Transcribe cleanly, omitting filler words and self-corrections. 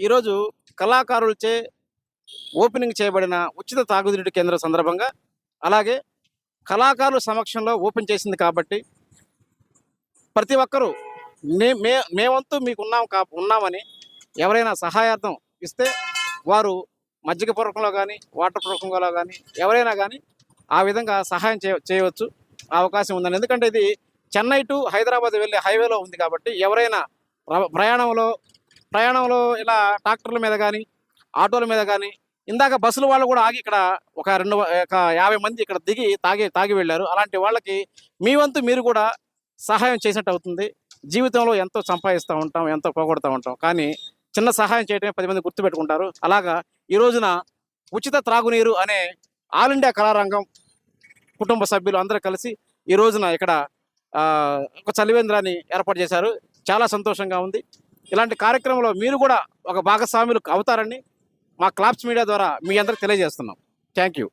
ఈరోజు కళాకారులచే ఓపెనింగ్ చేయబడిన ఉచిత తాగునీటి కేంద్రం సందర్భంగా, అలాగే కళాకారుల సమక్షంలో ఓపెన్ చేసింది కాబట్టి ప్రతి ఒక్కరూ మేవంతు ఉన్నామని ఎవరైనా సహాయార్థం ఇస్తే వారు మజ్జిగ పూర్వకంలో కానీ, వాటర్ పూర్వకంలో కానీ ఎవరైనా కానీ ఆ విధంగా సహాయం చేయవచ్చు. అవకాశం ఉందని. ఎందుకంటే ఇది చెన్నై టు హైదరాబాద్ వెళ్ళే హైవేలో ఉంది కాబట్టి ఎవరైనా ప్రయాణంలో ప్రయాణంలో ఇలా ట్రాక్టర్ల మీద కానీ, ఆటోల మీద కానీ, ఇందాక బస్సుల వాళ్ళు కూడా ఆగి ఇక్కడ ఒక 50 మంది ఇక్కడ దిగి తాగి వెళ్ళారు. అలాంటి వాళ్ళకి మీ వంతు మీరు కూడా సహాయం చేసినట్టు అవుతుంది. జీవితంలో ఎంతో సంపాదిస్తూ ఉంటాం, ఎంతో పోగొడుతూ ఉంటాం. కానీ చిన్న సహాయం చేయడమే 10 మంది గుర్తుపెట్టుకుంటారు. అలాగా ఈ రోజున ఉచిత త్రాగునీరు అనే ఆల్ ఇండియా కళారంగం కుటుంబ సభ్యులు అందరూ కలిసి ఈ రోజున ఇక్కడ ఒక చలివేంద్రాన్ని ఏర్పాటు చేశారు. చాలా సంతోషంగా ఉంది. ఇలాంటి కార్యక్రమంలో మీరు కూడా ఒక భాగస్వాములు అవుతారని మా క్లాప్స్ మీడియా ద్వారా మీ అందరికి తెలియజేస్తున్నాం. Thank you.